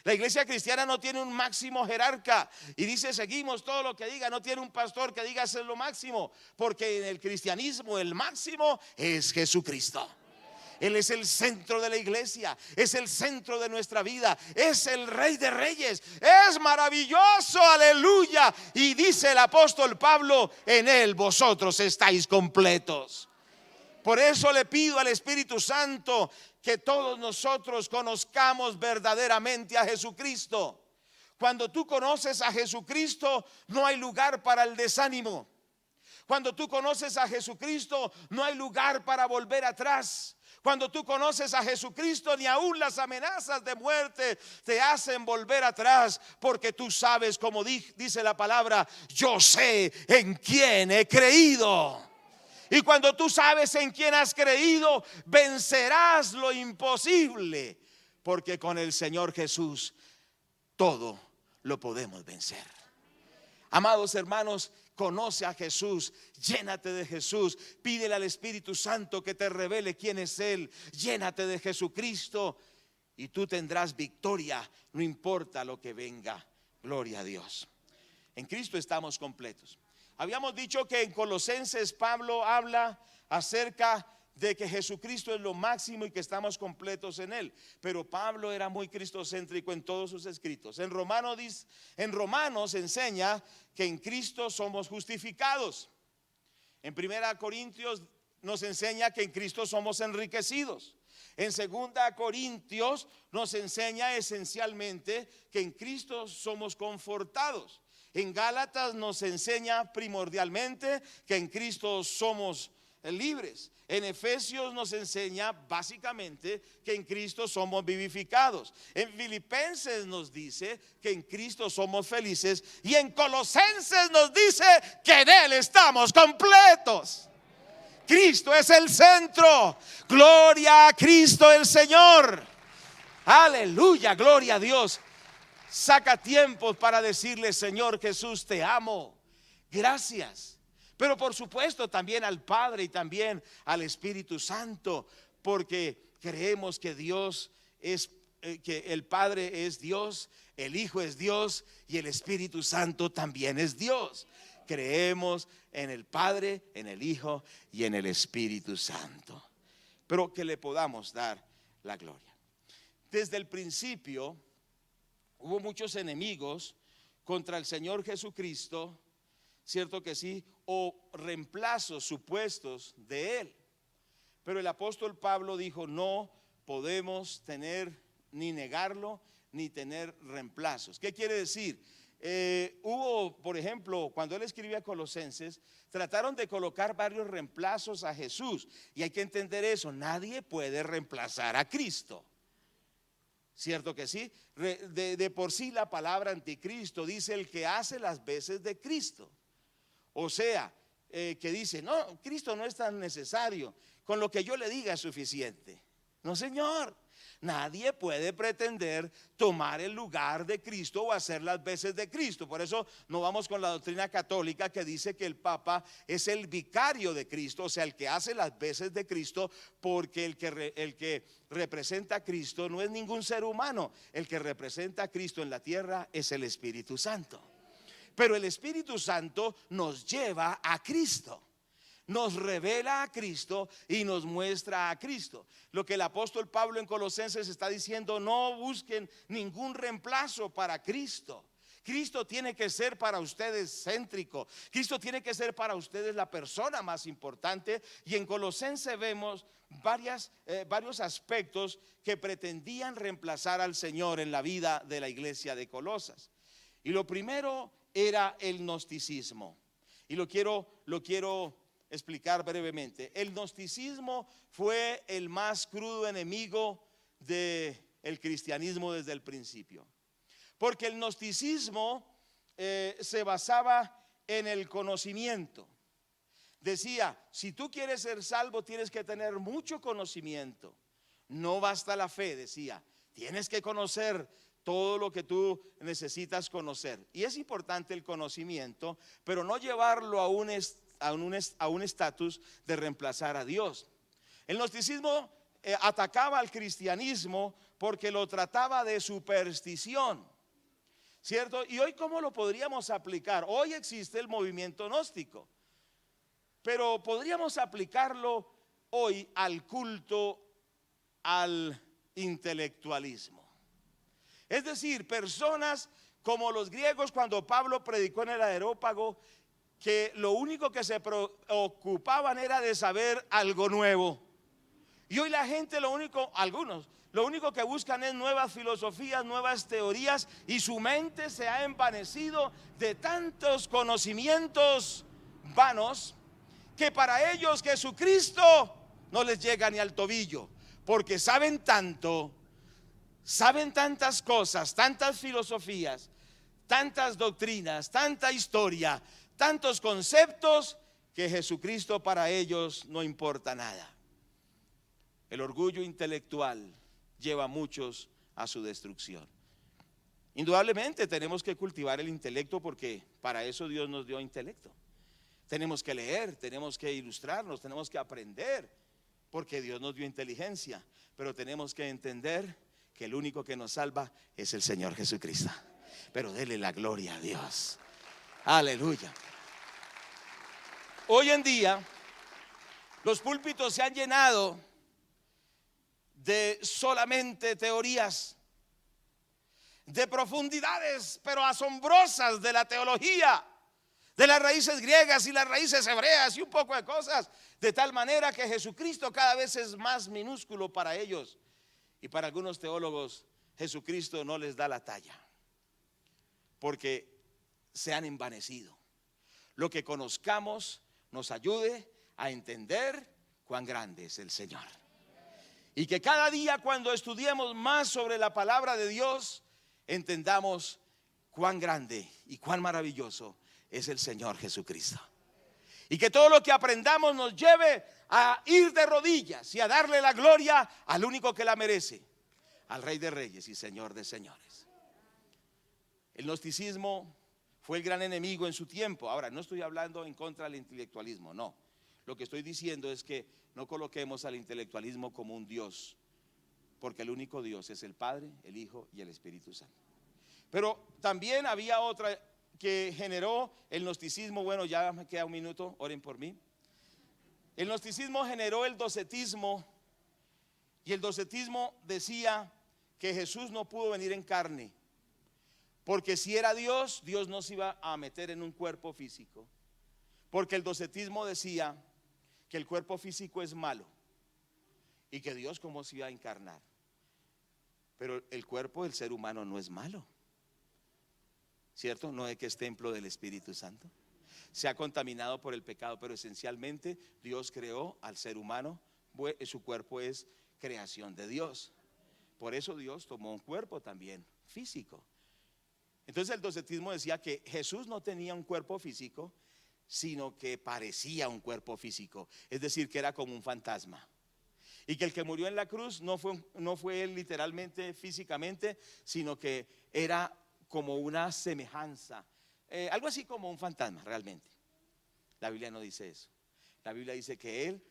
La iglesia cristiana no tiene un máximo jerarca y dice seguimos todo lo que diga. No tiene un pastor que diga es lo máximo, porque en el cristianismo el máximo es Jesucristo. Él es el centro de la iglesia, es el centro de nuestra vida, es el Rey de Reyes, es maravilloso, aleluya. Y dice el apóstol Pablo, en Él vosotros estáis completos. Por eso le pido al Espíritu Santo que todos nosotros conozcamos verdaderamente a Jesucristo. Cuando tú conoces a Jesucristo, no hay lugar para el desánimo. Cuando tú conoces a Jesucristo, no hay lugar para volver atrás. Cuando tú conoces a Jesucristo, ni aún las amenazas de muerte te hacen volver atrás, porque tú sabes, como dice la palabra, yo sé en quién he creído. Y cuando tú sabes en quién has creído, vencerás lo imposible, porque con el Señor Jesús todo lo podemos vencer. Amados hermanos, conoce a Jesús, llénate de Jesús, pídele al Espíritu Santo que te revele quién es Él, llénate de Jesucristo y tú tendrás victoria, no importa lo que venga. Gloria a Dios. En Cristo estamos completos. Habíamos dicho que en Colosenses Pablo habla acerca de que Jesucristo es lo máximo y que estamos completos en Él. Pero Pablo era muy cristocéntrico en todos sus escritos. En Romanos enseña que en Cristo somos justificados. En 1 Corintios nos enseña que en Cristo somos enriquecidos. En 2 Corintios nos enseña esencialmente que en Cristo somos confortados. En Gálatas nos enseña primordialmente que en Cristo somos libres. En Efesios nos enseña básicamente que en Cristo somos vivificados. En Filipenses nos dice que en Cristo somos felices. Y en Colosenses nos dice que en Él estamos completos. Cristo es el centro. Gloria a Cristo el Señor. Aleluya, gloria a Dios. Saca tiempos para decirle: Señor Jesús, te amo, gracias. Pero por supuesto también al Padre y también al Espíritu Santo, porque creemos que Dios es, que el Padre es Dios, el Hijo es Dios y el Espíritu Santo también es Dios. Creemos en el Padre, en el Hijo y en el Espíritu Santo. Pero que le podamos dar la gloria. Desde el principio hubo muchos enemigos contra el Señor Jesucristo, cierto que sí, o reemplazos supuestos de Él. Pero el apóstol Pablo dijo: no podemos tener ni negarlo ni tener reemplazos. ¿Qué quiere decir? Hubo, por ejemplo, cuando él escribía a Colosenses, trataron de colocar varios reemplazos a Jesús, y hay que entender eso: nadie puede reemplazar a Cristo, cierto que sí. De por sí la palabra anticristo dice el que hace las veces de Cristo, o sea, que dice: no, Cristo no es tan necesario, con lo que yo le diga es suficiente. No, señor. Nadie puede pretender tomar el lugar de Cristo o hacer las veces de Cristo. Por eso no vamos con la doctrina católica que dice que el Papa es el vicario de Cristo, o sea, el que hace las veces de Cristo, porque el que representa a Cristo no es ningún ser humano. El que representa a Cristo en la tierra es el Espíritu Santo. Pero el Espíritu Santo nos lleva a Cristo, nos revela a Cristo y nos muestra a Cristo. Lo que el apóstol Pablo en Colosenses está diciendo: no busquen ningún reemplazo para Cristo. Cristo tiene que ser para ustedes céntrico. Cristo tiene que ser para ustedes la persona más importante. Y en Colosenses vemos varios aspectos que pretendían reemplazar al Señor en la vida de la iglesia de Colosas. Y lo primero era el gnosticismo. Y lo quiero explicar brevemente. El gnosticismo fue el más crudo enemigo del cristianismo desde el principio, porque el gnosticismo se basaba en el conocimiento. Decía: si tú quieres ser salvo, tienes que tener mucho conocimiento. No basta la fe, decía, tienes que conocer todo lo que tú necesitas conocer. Y es importante el conocimiento, pero no llevarlo a un estatus de reemplazar a Dios. El gnosticismo atacaba al cristianismo porque lo trataba de superstición, ¿cierto? Y hoy, ¿cómo lo podríamos aplicar? Hoy existe el movimiento gnóstico, pero podríamos aplicarlo hoy al culto al intelectualismo. Es decir, personas como los griegos cuando Pablo predicó en el Areópago, que lo único que se preocupaban era de saber algo nuevo. Y hoy la gente lo único que buscan es nuevas filosofías, nuevas teorías, y su mente se ha envanecido de tantos conocimientos vanos que para ellos Jesucristo no les llega ni al tobillo, porque saben tanto, saben tantas cosas, tantas filosofías, tantas doctrinas, tanta historia, tantos conceptos, que Jesucristo para ellos no importa nada. El orgullo intelectual lleva a muchos a su destrucción. Indudablemente tenemos que cultivar el intelecto, porque para eso Dios nos dio intelecto. Tenemos que leer, tenemos que ilustrarnos, tenemos que aprender, porque Dios nos dio inteligencia. Pero tenemos que entender que el único que nos salva es el Señor Jesucristo. Pero dele la gloria a Dios. Aleluya. Hoy en día los púlpitos se han llenado de solamente teorías, de profundidades pero asombrosas de la teología, de las raíces griegas y las raíces hebreas y un poco de cosas, de tal manera que Jesucristo cada vez es más minúsculo para ellos. Y para algunos teólogos Jesucristo no les da la talla, porque se han envanecido. Lo que conozcamos nos ayude a entender cuán grande es el Señor, y que cada día, cuando estudiemos más sobre la palabra de Dios, entendamos cuán grande y cuán maravilloso es el Señor Jesucristo, y que todo lo que aprendamos nos lleve a ir de rodillas y a darle la gloria al único que la merece, al Rey de Reyes y Señor de Señores. El gnosticismo fue el gran enemigo en su tiempo. Ahora, no estoy hablando en contra del intelectualismo, no. Lo que estoy diciendo es que no coloquemos al intelectualismo como un Dios, porque el único Dios es el Padre, el Hijo y el Espíritu Santo. Pero también había otra que generó el gnosticismo, bueno, ya me queda un minuto, oren por mí. El gnosticismo generó el docetismo, y el docetismo decía que Jesús no pudo venir en carne, porque si era Dios, Dios no se iba a meter en un cuerpo físico, porque el docetismo decía que el cuerpo físico es malo y que Dios cómo se iba a encarnar. Pero el cuerpo del ser humano no es malo, ¿cierto? No es que es templo del Espíritu Santo. Se ha contaminado por el pecado, pero esencialmente Dios creó al ser humano, su cuerpo es creación de Dios. Por eso Dios tomó un cuerpo también físico. Entonces el docetismo decía que Jesús no tenía un cuerpo físico, sino que parecía un cuerpo físico, es decir, que era como un fantasma. Y que el que murió en la cruz no fue él literalmente, físicamente, sino que era como una semejanza, algo así como un fantasma realmente. La Biblia no dice eso. La Biblia dice que él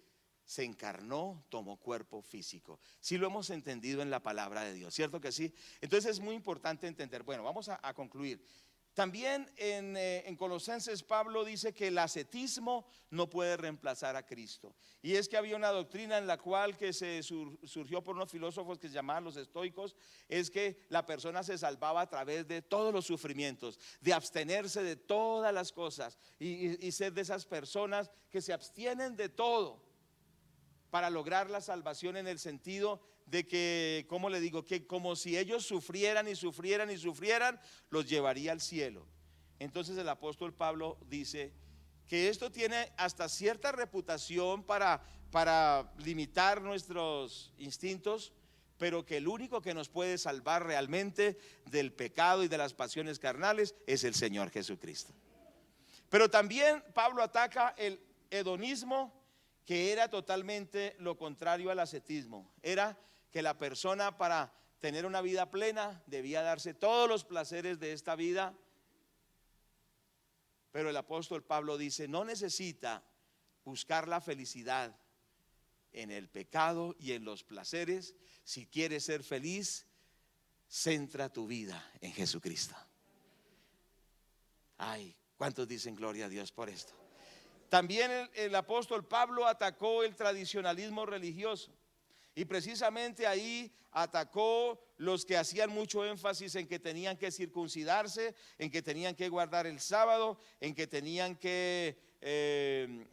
se encarnó, tomó cuerpo físico. Sí lo hemos entendido en la palabra de Dios, ¿cierto que sí? Entonces es muy importante entender. Bueno, vamos a concluir. También en Colosenses Pablo dice que el ascetismo no puede reemplazar a Cristo. Y es que había una doctrina en la cual que surgió por unos filósofos que se llamaban los estoicos, es que la persona se salvaba a través de todos los sufrimientos, de abstenerse de todas las cosas y ser de esas personas que se abstienen de todo para lograr la salvación, en el sentido de que, ¿cómo le digo? Que como si ellos sufrieran y sufrieran y sufrieran, los llevaría al cielo. Entonces el apóstol Pablo dice que esto tiene hasta cierta reputación para limitar nuestros instintos, pero que el único que nos puede salvar realmente del pecado y de las pasiones carnales es el Señor Jesucristo. Pero también Pablo ataca el hedonismo, que era totalmente lo contrario al ascetismo. Era que la persona, para tener una vida plena, debía darse todos los placeres de esta vida. Pero el apóstol Pablo dice, no necesita buscar la felicidad en el pecado y en los placeres. Si quieres ser feliz, centra tu vida en Jesucristo. Ay, ¿cuántos dicen gloria a Dios por esto? También el apóstol Pablo atacó el tradicionalismo religioso, y precisamente ahí atacó los que hacían mucho énfasis en que tenían que circuncidarse, en que tenían que guardar el sábado, en que tenían que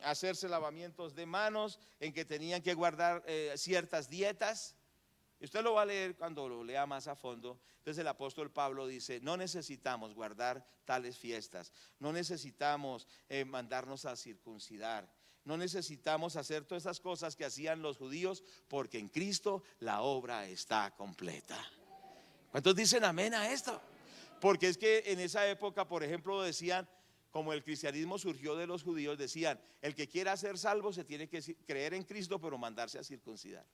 hacerse lavamientos de manos, en que tenían que guardar ciertas dietas. Usted lo va a leer cuando lo lea más a fondo. Entonces el apóstol Pablo dice, no necesitamos guardar tales fiestas, no necesitamos mandarnos a circuncidar, no necesitamos hacer todas esas cosas que hacían los judíos, porque en Cristo la obra está completa. ¿Cuántos dicen amén a esto? Porque es que en esa época, por ejemplo, decían, como el cristianismo surgió de los judíos, decían, el que quiera ser salvo se tiene que creer en Cristo, pero mandarse a circuncidar.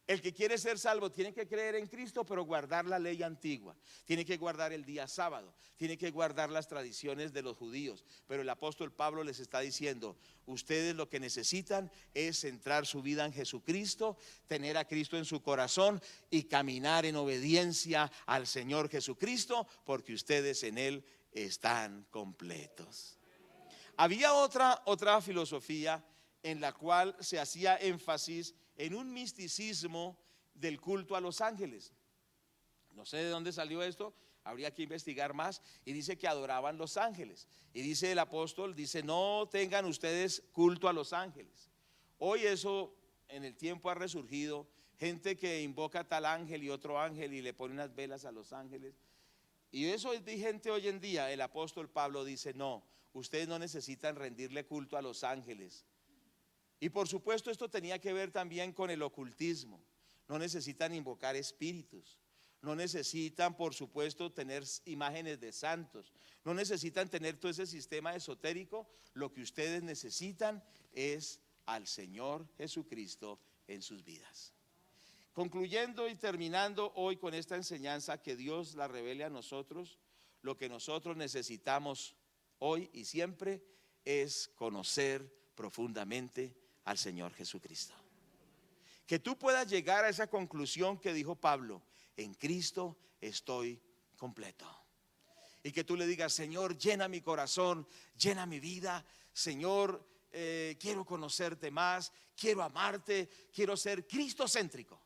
El que quiere ser salvo tiene que creer en Cristo, pero guardar la ley antigua. Tiene que guardar el día sábado, tiene que guardar las tradiciones de los judíos. Pero el apóstol Pablo les está diciendo, ustedes lo que necesitan es centrar su vida en Jesucristo, tener a Cristo en su corazón y caminar en obediencia al Señor Jesucristo, porque ustedes en Él están completos. Había otra filosofía en la cual se hacía énfasis en un misticismo del culto a los ángeles. No sé de dónde salió esto, habría que investigar más. Y dice que adoraban los ángeles. Y dice el apóstol, dice, no tengan ustedes culto a los ángeles. Hoy eso en el tiempo ha resurgido, gente que invoca a tal ángel y otro ángel y le pone unas velas a los ángeles. Y eso es de gente hoy en día. El apóstol Pablo dice, no, ustedes no necesitan rendirle culto a los ángeles. Y por supuesto esto tenía que ver también con el ocultismo. No necesitan invocar espíritus, no necesitan por supuesto tener imágenes de santos, no necesitan tener todo ese sistema esotérico. Lo que ustedes necesitan es al Señor Jesucristo en sus vidas. Concluyendo y terminando hoy con esta enseñanza, que Dios la revele a nosotros, lo que nosotros necesitamos hoy y siempre es conocer profundamente al Señor Jesucristo. Que tú puedas llegar a esa conclusión que dijo Pablo, en Cristo estoy completo. y que tú le digas: Señor, llena mi corazón, llena mi vida. Señor, quiero conocerte más, quiero amarte, quiero ser cristocéntrico,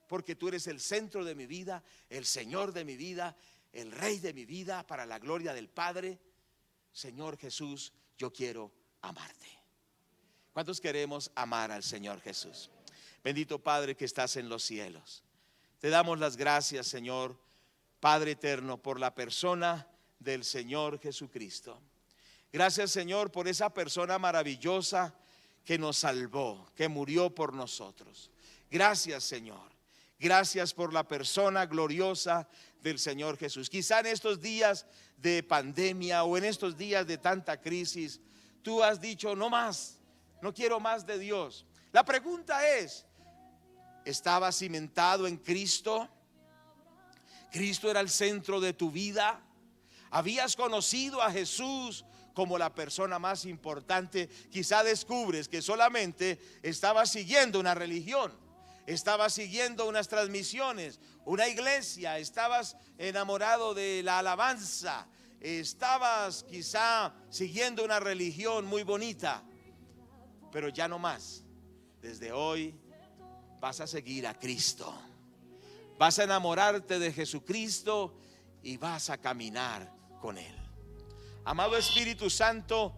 porque tú eres el centro de mi vida, el Señor de mi vida, el Rey de mi vida, para la gloria del Padre. Señor Jesús, yo quiero amarte. ¿Cuántos queremos amar al Señor Jesús? Bendito Padre que estás en los cielos, te damos las gracias, Señor Padre eterno, por la persona del Señor Jesucristo. Gracias, Señor, por esa persona maravillosa que nos salvó, que murió por nosotros. Gracias, Señor. Gracias por la persona gloriosa del Señor Jesús. Quizá en estos días de pandemia o en estos días de tanta crisis, tú has dicho: no más, no quiero más de Dios. La pregunta es: ¿estabas cimentado en Cristo? ¿Cristo era el centro de tu vida? ¿Habías conocido a Jesús como la persona más importante? Quizá descubres que solamente estabas siguiendo una religión, estabas siguiendo unas transmisiones, una iglesia, estabas enamorado de la alabanza, estabas quizá siguiendo una religión muy bonita, pero ya no más. Desde hoy vas a seguir a Cristo, vas a enamorarte de Jesucristo y vas a caminar con Él. Amado Espíritu Santo,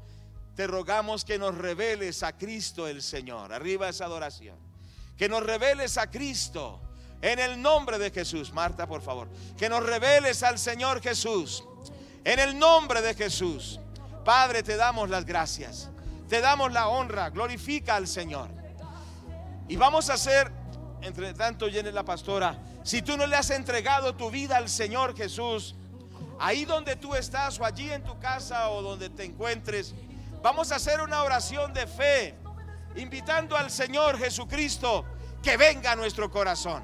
te rogamos que nos reveles a Cristo el Señor. Arriba esa adoración. Que nos reveles a Cristo en el nombre de Jesús. Marta, por favor. Que nos reveles al Señor Jesús en el nombre de Jesús. Padre, te damos las gracias, te damos la honra. Glorifica al Señor. Y vamos a hacer, entre tanto llene la pastora, si tú no le has entregado tu vida al Señor Jesús, ahí donde tú estás o allí en tu casa o donde te encuentres, vamos a hacer una oración de fe, invitando al Señor Jesucristo que venga a nuestro corazón.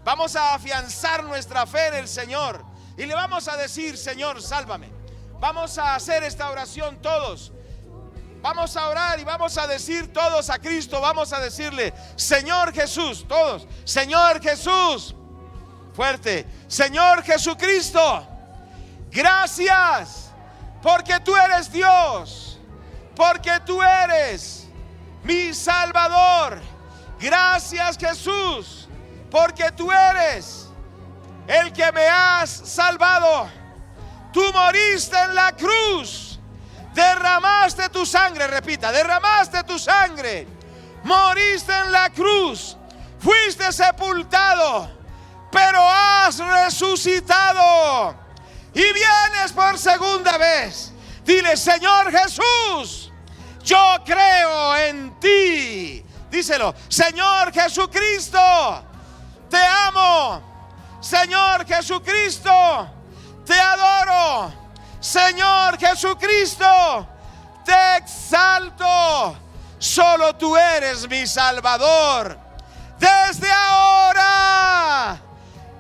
Vamos a afianzar nuestra fe en el Señor y le vamos a decir: Señor, sálvame. Vamos a hacer esta oración todos. Vamos a orar y vamos a decir todos a Cristo. Vamos a decirle: Señor Jesús, todos, Señor Jesús, fuerte, Señor Jesucristo, gracias porque tú eres Dios, porque tú eres mi Salvador. Gracias, Jesús, porque tú eres el que me has salvado. Tú moriste en la cruz, derramaste tu sangre, repita, derramaste tu sangre, moriste en la cruz, fuiste sepultado, pero has resucitado y vienes por segunda vez. Dile: Señor Jesús, yo creo en ti. Díselo: Señor Jesucristo, te amo. Señor Jesucristo, te adoro. Señor Jesucristo, te exalto. Solo tú eres mi Salvador. Desde ahora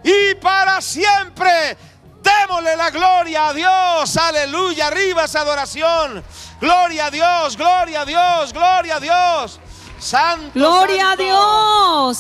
y para siempre, démosle la gloria a Dios. Aleluya. Arriba esa adoración. Gloria a Dios, gloria a Dios, gloria a Dios. Santo,
gloria
santo.
a Dios.